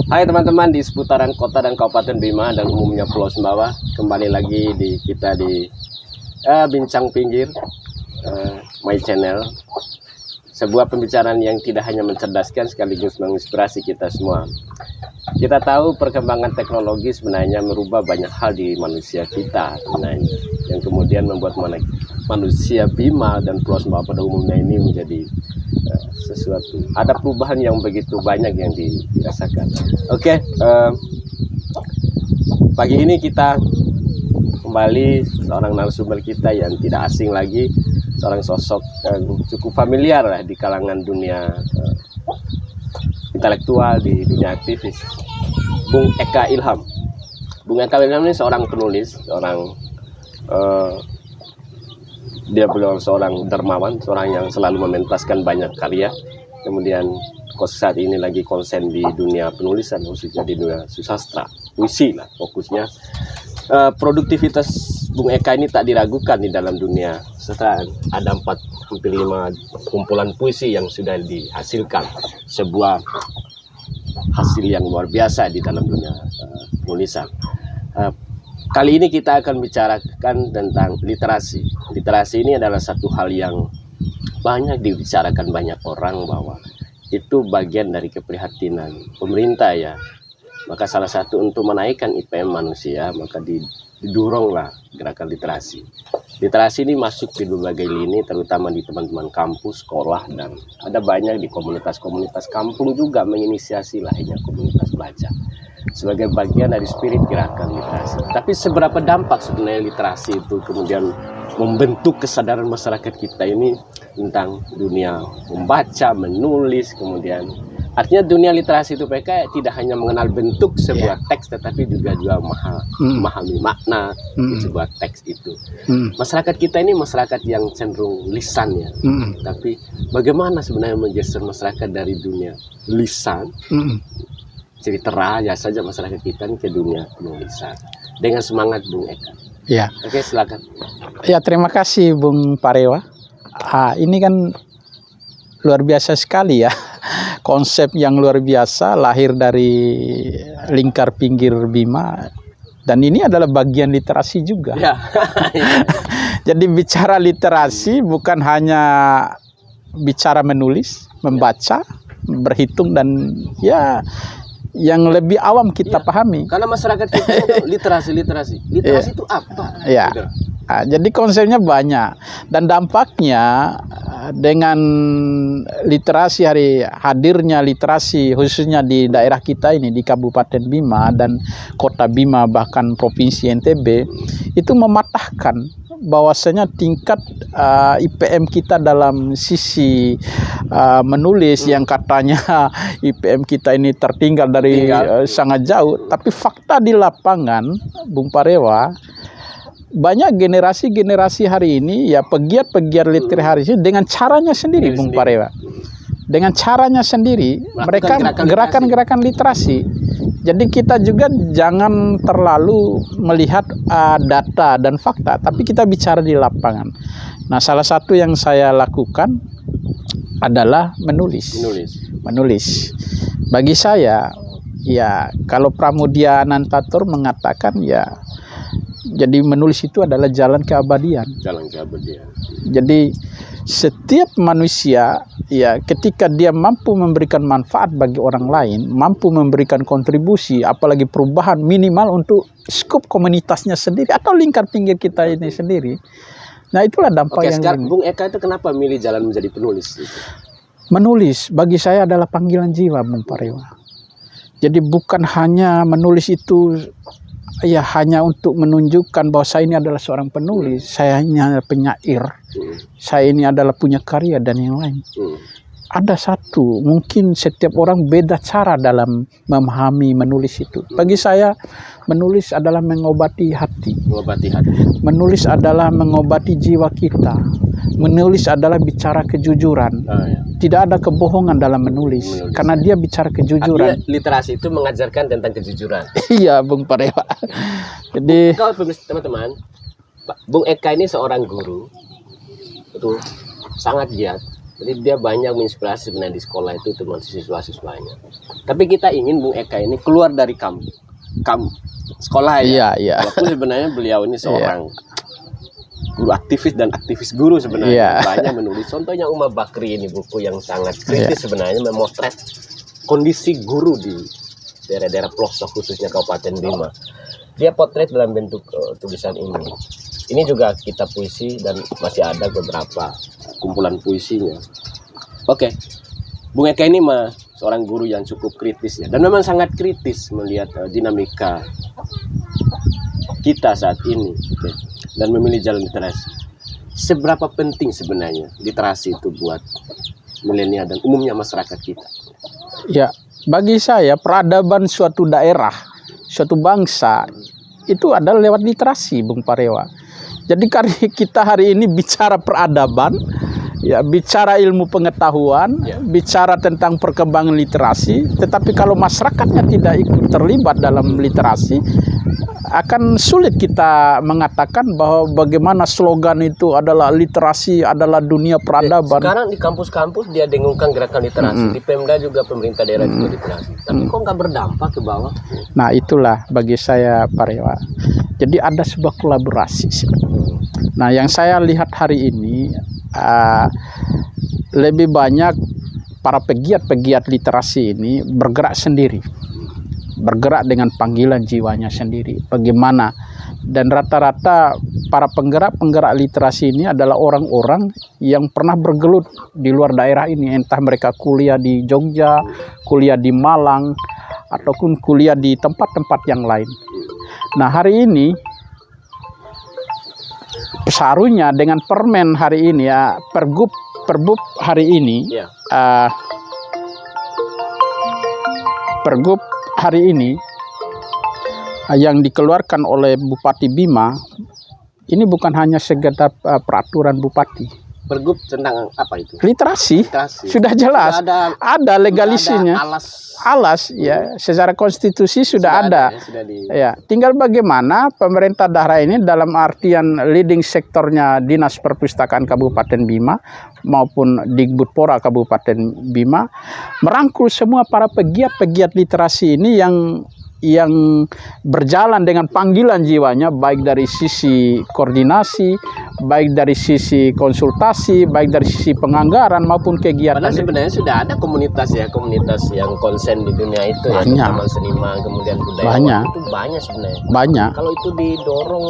Hai teman-teman di seputaran kota dan Kabupaten Bima dan umumnya Pulau Sumbawa. Kembali lagi kita di Bincang Pinggir My Channel. Sebuah pembicaraan yang tidak hanya mencerdaskan sekaligus menginspirasi kita semua. Kita tahu perkembangan teknologi sebenarnya merubah banyak hal di manusia kita sebenarnya, yang kemudian membuat manusia Bima dan Pulau Sumbawa pada umumnya ini menjadi sesuatu. Ada perubahan yang begitu banyak yang dirasakan. Oke, pagi ini kita kembali seorang narasumber kita yang tidak asing lagi, seorang sosok yang cukup familiar lah di kalangan dunia intelektual, di dunia aktivis, Bung Eka Ilham. Bung Eka Ilham ini seorang penulis, dia beliau seorang dermawan, seorang yang selalu mementaskan banyak karya. Kemudian saat ini lagi konsen di dunia penulisan, khususnya di dunia sastra, puisi lah fokusnya. Produktivitas Bung Eka ini tak diragukan di dalam dunia sastra. Ada hampir 5 kumpulan puisi yang sudah dihasilkan, sebuah hasil yang luar biasa di dalam dunia penulisan. Kali ini kita akan bicarakan tentang literasi. Literasi ini adalah satu hal yang banyak dibicarakan banyak orang, bahwa itu bagian dari keprihatinan pemerintah ya. Maka salah satu untuk menaikkan IPM manusia, maka didoronglah gerakan literasi. Literasi ini masuk di berbagai lini, terutama di teman-teman kampus, sekolah, dan ada banyak di komunitas-komunitas kampung juga menginisiasi lahirnya komunitas baca sebagai bagian dari spirit gerakan literasi. Tapi seberapa dampak sebenarnya literasi itu kemudian membentuk kesadaran masyarakat kita ini tentang dunia membaca, menulis, kemudian artinya dunia literasi itu mereka tidak hanya mengenal bentuk sebuah teks, tetapi juga memahami makna di sebuah teks itu. Masyarakat kita ini masyarakat yang cenderung lisan ya, tapi bagaimana sebenarnya menggeser masyarakat dari dunia lisan, cerita raja saja masyarakat kita ke dunia penulisan dengan semangat Bung Eka. Ya. Oke, silakan. Ya, terima kasih Bung Parewa. Ini kan luar biasa sekali ya. Konsep yang luar biasa lahir dari lingkar pinggir Bima, dan ini adalah bagian literasi juga. Ya. Jadi bicara literasi bukan hanya bicara menulis, membaca, berhitung, dan ya yang lebih awam kita pahami. Karena masyarakat kita itu literasi itu apa? Ya. Gitu. Jadi konsepnya banyak, dan dampaknya dengan literasi, hadirnya literasi khususnya di daerah kita ini, di Kabupaten Bima dan Kota Bima, bahkan Provinsi NTB, itu mematahkan bahwasanya tingkat IPM kita dalam sisi menulis yang katanya IPM kita ini tertinggal dari sangat jauh, tapi fakta di lapangan Bung Parewa, banyak generasi hari ini ya pegiat-pegiat literasi dengan caranya sendiri Bung Parewa. Dengan caranya sendiri mereka gerakan-gerakan literasi. Jadi kita juga jangan terlalu melihat data dan fakta, tapi kita bicara di lapangan. Nah, salah satu yang saya lakukan adalah menulis. Bagi saya ya, kalau Pramudia Anantatur mengatakan ya, jadi menulis itu adalah jalan keabadian. Jadi setiap manusia ya, ketika dia mampu memberikan manfaat bagi orang lain, mampu memberikan kontribusi, apalagi perubahan minimal untuk skup komunitasnya sendiri atau lingkar pinggir kita ini sendiri. Nah, itulah dampak yang sekarang Bung Eka itu kenapa milih jalan menjadi penulis? Menulis bagi saya adalah panggilan jiwa Bung Parewa. Jadi bukan hanya menulis itu ya hanya untuk menunjukkan bahwa saya ini adalah seorang penulis, saya ini adalah penyair, saya ini adalah punya karya dan yang lain. Ada satu, mungkin setiap orang beda cara dalam memahami menulis itu. Bagi saya, menulis adalah mengobati hati. Menulis adalah mengobati jiwa kita. Menulis adalah bicara kejujuran. Tidak ada kebohongan dalam menulis. Karena dia bicara kejujuran. Artinya literasi itu mengajarkan tentang kejujuran. Iya, Bung Parewa. Jadi, kalau teman-teman, Bung Eka ini seorang guru, itu sangat giat Jadi dia banyak menginspirasi sebenarnya di sekolah itu teman siswa-siswanya. Tapi kita ingin Bung Eka ini keluar dari sekolah ya. Iya. Walaupun sebenarnya beliau ini seorang guru aktivis dan aktivis guru sebenarnya. Banyak menulis. Contohnya Umar Bakri ini buku yang sangat kritis sebenarnya, memotret kondisi guru di daerah-daerah pelosok khususnya Kabupaten Bima. Dia potret dalam bentuk tulisan ini. Ini juga kitab puisi dan masih ada beberapa kumpulan puisinya. Oke, Bung Eka ini seorang guru yang cukup kritis ya, dan memang sangat kritis melihat dinamika kita saat ini, dan memilih jalan literasi. Seberapa penting sebenarnya literasi itu buat milenial dan umumnya masyarakat kita? Ya, bagi saya peradaban suatu daerah, suatu bangsa itu adalah lewat literasi, Bung Parewa. Jadi kita hari ini bicara peradaban, ya bicara ilmu pengetahuan, bicara tentang perkembangan literasi, tetapi kalau masyarakatnya tidak ikut terlibat dalam literasi, akan sulit kita mengatakan bahwa bagaimana slogan itu adalah literasi adalah dunia peradaban. Sekarang di kampus-kampus dia dengungkan gerakan literasi, di Pemda juga pemerintah daerah juga literasi, tapi kok nggak berdampak ke bawah? Nah itulah bagi saya Parewa. Jadi ada sebuah kolaborasi sebenarnya. Nah yang saya lihat hari ini lebih banyak para pegiat-pegiat literasi ini bergerak sendiri, bergerak dengan panggilan jiwanya sendiri. Bagaimana? Dan rata-rata para penggerak literasi ini adalah orang-orang yang pernah bergelut di luar daerah ini, entah mereka kuliah di Jogja, kuliah di Malang, ataupun kuliah di tempat-tempat yang lain. Nah hari ini seharusnya dengan permen hari ini ya, pergub hari ini, pergub hari ini yang dikeluarkan oleh Bupati Bima ini bukan hanya sekedar peraturan bupati. Pergub tentang apa itu? Literasi. Sudah jelas. Ada legalisinya. Alas ya, secara konstitusi sudah ada. Ya, tinggal bagaimana pemerintah daerah ini dalam artian leading sektornya Dinas Perpustakaan Kabupaten Bima maupun Digbudpora Kabupaten Bima merangkul semua para pegiat literasi ini yang berjalan dengan panggilan jiwanya, baik dari sisi koordinasi, baik dari sisi konsultasi, baik dari sisi penganggaran maupun kegiatan. Padahal sebenarnya sudah ada komunitas yang konsen di dunia itu, banyak. Ya, terutama seniman, kemudian budaya itu banyak sebenarnya. Banyak. Kalau itu didorong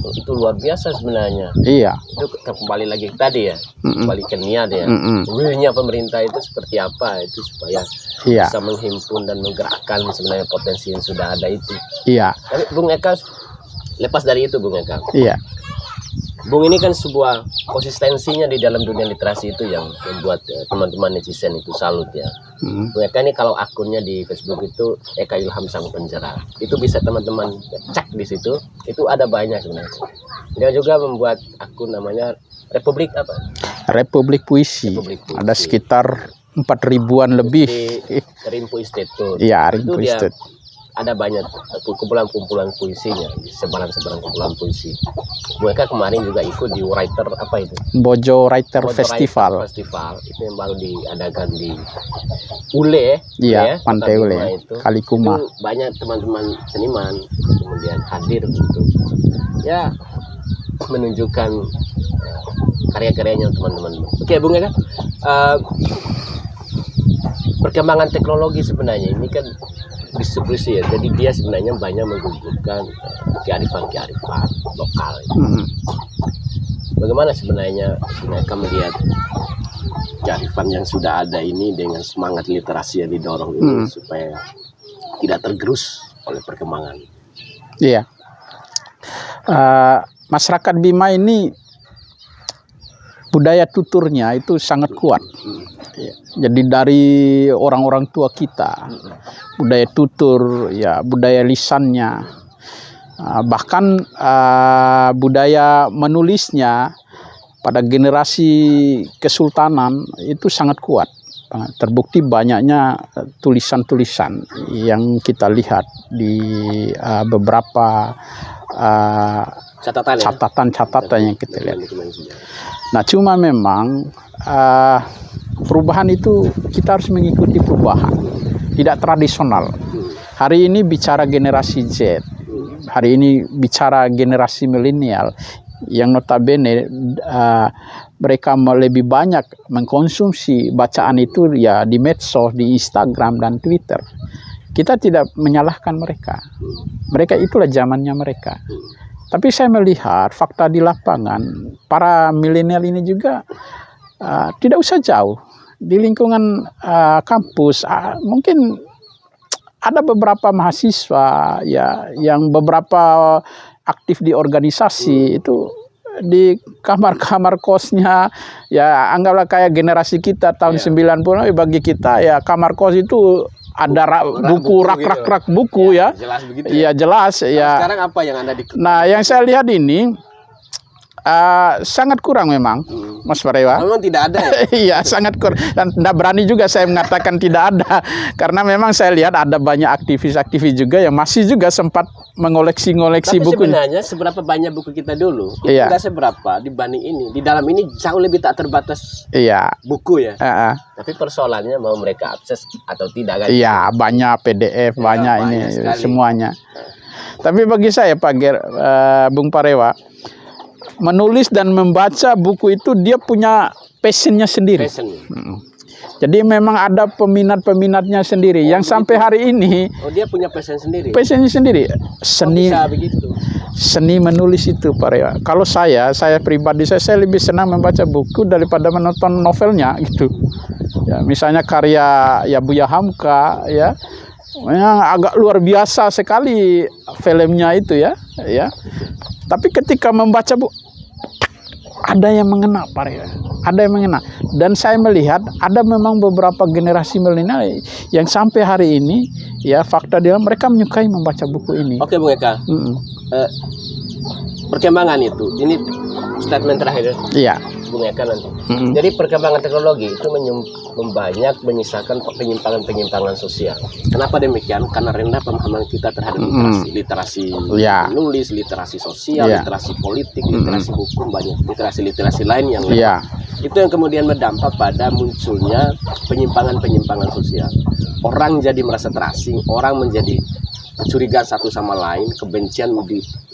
itu luar biasa sebenarnya. Iya. Itu kembali lagi tadi ya, kembali ke niat ya. Will-nya pemerintah itu seperti apa itu supaya bisa menghimpun dan menggerakkan sebenarnya potensi yang sudah ada itu. Iya. Tapi Bung Eka lepas dari itu, Bung Eka. Iya. Bung ini kan sebuah konsistensinya di dalam dunia literasi itu yang membuat teman-teman netizen itu salut ya. Bung Eka ini kalau akunnya di Facebook itu Eka Ilham Sang Penjara. Itu bisa teman-teman cek di situ. Itu ada banyak sebenarnya. Dia juga membuat akun namanya Republik apa? Republik Puisi. Ada sekitar 4.000-an lebih. Rimpu Institute. Iya, Rimpu Institute. Ada banyak kumpulan-kumpulan puisinya, sebaran-sebaran kumpulan puisi. Mereka kemarin juga ikut di writer apa itu? Bojo Writer Festival. Festival itu yang baru diadakan di Ule. Iya, Pantai Ule, Kalikuma. Itu banyak teman-teman seniman kemudian hadir untuk ya menunjukkan karya-karyanya teman-teman. Oke, Bung Eka. Perkembangan teknologi sebenarnya ini kan distribusi ya, jadi dia sebenarnya banyak menggugurkan kearifan lokal. Bagaimana sebenarnya mereka melihat kearifan yang sudah ada ini dengan semangat literasi yang didorong ini supaya tidak tergerus oleh perkembangan? Iya, masyarakat Bima ini budaya tuturnya itu sangat kuat. Jadi dari orang-orang tua kita, budaya tutur, ya budaya lisannya, bahkan budaya menulisnya pada generasi kesultanan itu sangat kuat. Terbukti banyaknya tulisan-tulisan yang kita lihat di beberapa catatan yang kita lihat. Nah, cuma memang perubahan itu kita harus mengikuti perubahan, tidak tradisional. Hari ini bicara generasi Z, hari ini bicara generasi milenial yang notabene mereka lebih banyak mengkonsumsi bacaan itu ya di medsos, di Instagram dan Twitter. Kita tidak menyalahkan mereka. Mereka itulah zamannya mereka. Tapi saya melihat fakta di lapangan, para milenial ini juga tidak usah jauh. Di lingkungan kampus, mungkin ada beberapa mahasiswa ya yang beberapa aktif di organisasi itu di kamar-kamar kosnya ya anggaplah kayak generasi kita tahun 90 bagi kita ya kamar kos itu ada buku rak-rak buku ya. Jelas begitu. Iya jelas ya. Sekarang apa yang ada di Nah, yang saya lihat ini sangat kurang memang, Mas Parewa. Memang tidak ada ya? Iya, sangat kurang. Dan tidak berani juga saya mengatakan tidak ada. Karena memang saya lihat ada banyak aktivis-aktivis juga yang masih juga sempat mengoleksi-ngoleksi Tapi buku. sebenarnya seberapa banyak buku kita dulu, itu Iya. enggak seberapa dibanding ini. Di dalam ini jauh lebih tak terbatas Iya. buku ya. Tapi Tapi persoalannya mau mereka akses atau tidak kan? iya, banyak PDF, Ya, banyak ini banyak sekali. semuanya. Tapi bagi saya Pak Bung Parewa, menulis dan membaca buku itu dia punya passionnya sendiri. Passion. Jadi memang ada peminat-peminatnya sendiri yang sampai hari ini Oh, dia punya passion sendiri. passionnya sendiri. Kok Seni bisa begitu? seni menulis itu Pak Rewa. Kalau saya pribadi saya lebih senang membaca buku daripada menonton novelnya gitu. Ya, misalnya karya ya Buya Hamka ya. Yang agak luar biasa sekali filmnya itu ya. Tapi ketika membaca buku ada yang mengena Pak Rewa. Ada yang mengena. Dan saya melihat ada memang beberapa generasi milenial yang sampai hari ini ya fakta dia mereka menyukai membaca buku ini. Oke, Bung Eka. Perkembangan itu, ini statement terakhir Iya. Bung Eka nanti. Jadi perkembangan teknologi itu membanyak menyisakan penyimpangan-penyimpangan sosial. Kenapa demikian? Karena rendah pemahaman kita terhadap literasi Ya. menulis, literasi sosial, Ya. literasi politik, literasi hukum, banyak literasi lain yang lain. Iya. Itu yang kemudian berdampak pada munculnya penyimpangan-penyimpangan sosial. Orang jadi merasa terasing, orang menjadi kecurigaan satu sama lain, kebencian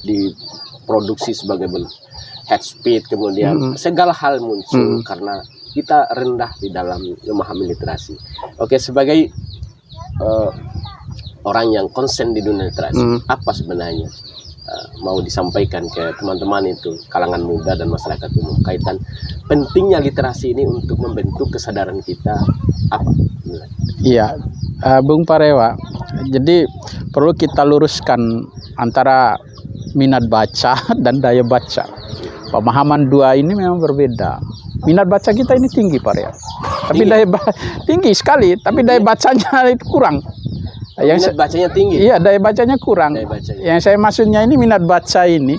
diproduksi sebagai bentuk hate speech, kemudian segala hal muncul karena kita rendah di dalam memahami literasi. Oke, sebagai orang yang konsen di dunia literasi, apa sebenarnya mau disampaikan ke teman-teman itu, kalangan muda dan masyarakat umum, kaitan pentingnya literasi ini untuk membentuk kesadaran kita apa? Iya, Bung Parewa. Jadi perlu kita luruskan antara minat baca dan daya baca. Pemahaman dua ini memang berbeda. Minat baca kita ini tinggi Pak Rewa. Tapi tinggi sekali, tapi daya bacanya itu kurang. Minat bacanya tinggi. Iya, daya bacanya kurang. Daya bacanya. Yang saya maksudnya ini minat baca ini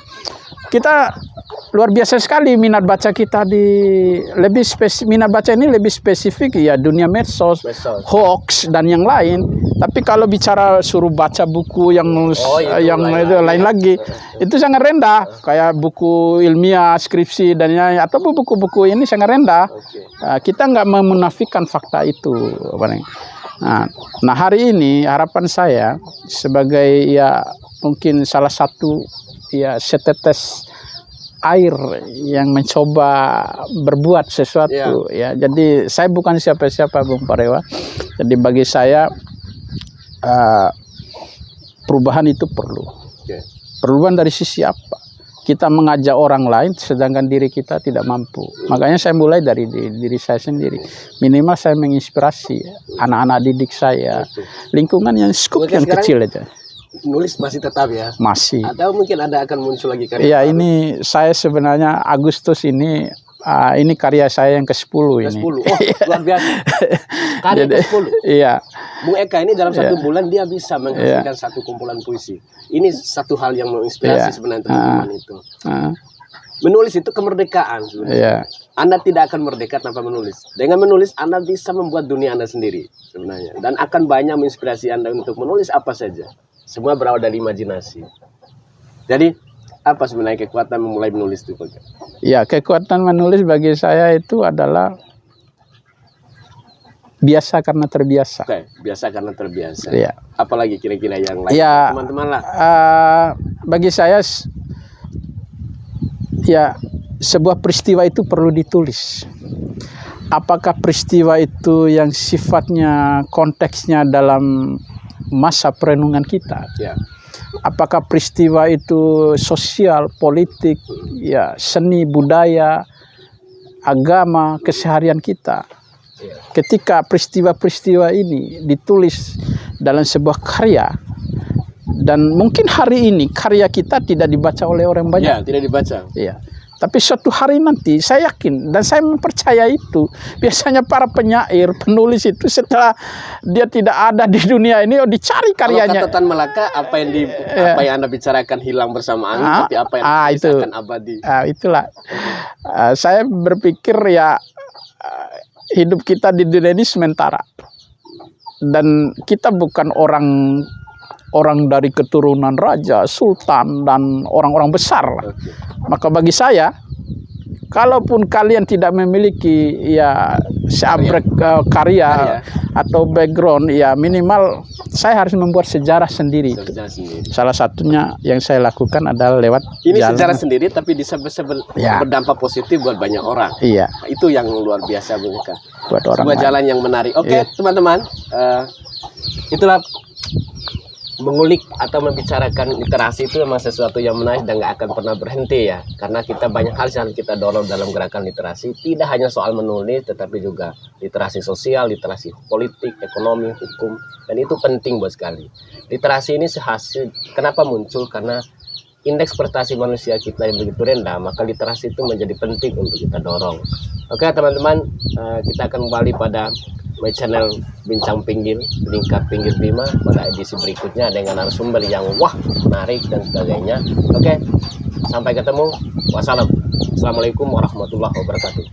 kita luar biasa sekali minat baca kita minat baca ini lebih spesifik ya dunia medsos, hoax dan yang lain. Tapi kalau bicara suruh baca buku yang lain lagi itu sangat rendah. Kayak buku ilmiah, skripsi dan yang atau buku-buku ini sangat rendah. Kita nggak memunafikan fakta itu. Nah hari ini harapan saya sebagai ya mungkin salah satu ya setetes air yang mencoba berbuat sesuatu ya. Jadi saya bukan siapa-siapa Bung Parewa. Jadi bagi saya perubahan itu perlu. Perubahan dari sisi apa? Kita mengajak orang lain sedangkan diri kita tidak mampu. Makanya saya mulai dari diri saya sendiri. Minimal saya menginspirasi anak-anak didik saya. Lingkungan yang skup yang kecil aja. Nulis masih tetap ya? Masih. Atau mungkin akan muncul lagi karya? Iya, ini saya sebenarnya Agustus ini karya saya yang ke-10 ini. Ke-10. Oh, luar biasa. Karya ke-10. Iya. Bung Eka ini dalam 1 bulan dia bisa menghasilkan satu kumpulan puisi. Ini satu hal yang menginspirasi sebenarnya teman-teman itu. Menulis itu kemerdekaan sebenarnya. Anda tidak akan merdeka tanpa menulis. Dengan menulis Anda bisa membuat dunia Anda sendiri sebenarnya. Dan akan banyak menginspirasi Anda untuk menulis apa saja. Semua berawal dari imajinasi. Jadi apa sebenarnya kekuatan memulai menulis itu? Ya, kekuatan menulis bagi saya itu adalah biasa karena terbiasa. Oke, biasa karena terbiasa. Ya. Apalagi kira-kira yang lain? Ya, Teman-teman lah. bagi saya ya sebuah peristiwa itu perlu ditulis. Apakah peristiwa itu yang sifatnya konteksnya dalam masa perenungan kita? Ya. Apakah peristiwa itu sosial, politik, ya seni, budaya, agama, keseharian kita? Ya. Ketika peristiwa-peristiwa ini ditulis dalam sebuah karya, dan mungkin hari ini karya kita tidak dibaca oleh orang banyak. Ya, tidak dibaca. Iya. Tapi suatu hari nanti saya yakin dan saya mempercaya itu, biasanya para penyair, penulis itu setelah dia tidak ada di dunia ini, dicari karyanya. Kalau kata Tan Malaka, apa yang Anda bicarakan hilang bersamaan, tapi apa yang itu akan abadi. Itulah. Saya berpikir ya hidup kita di dunia ini sementara. Dan kita bukan orang dari keturunan raja, sultan, dan orang-orang besar. Okay. Maka bagi saya, kalaupun kalian tidak memiliki ya seabrek karya atau background, ya minimal saya harus membuat sejarah sendiri. Sejarah sendiri. Salah satunya yang saya lakukan adalah lewat ini jalan. sejarah sendiri, tapi bisa berdampak positif buat banyak orang. Iya. Itu yang luar biasa, Bu Eka. Buat orang Sebuah lain. jalan yang menarik. Oke, Iya. teman-teman, itulah mengulik atau membicarakan literasi itu memang sesuatu yang menarik dan nggak akan pernah berhenti ya, karena kita banyak hal yang kita dorong dalam gerakan literasi, tidak hanya soal menulis tetapi juga literasi sosial, literasi politik, ekonomi, hukum, dan itu penting buat sekali. Literasi ini sehasil kenapa muncul, karena indeks prestasi manusia kita yang begitu rendah, maka literasi itu menjadi penting untuk kita dorong. Oke teman-teman, kita akan kembali pada my channel Bincang Pinggir, Lingkar Pinggir Bima pada edisi berikutnya dengan narasumber yang menarik dan sebagainya. Oke, sampai ketemu. Wassalam. Assalamualaikum warahmatullahi wabarakatuh.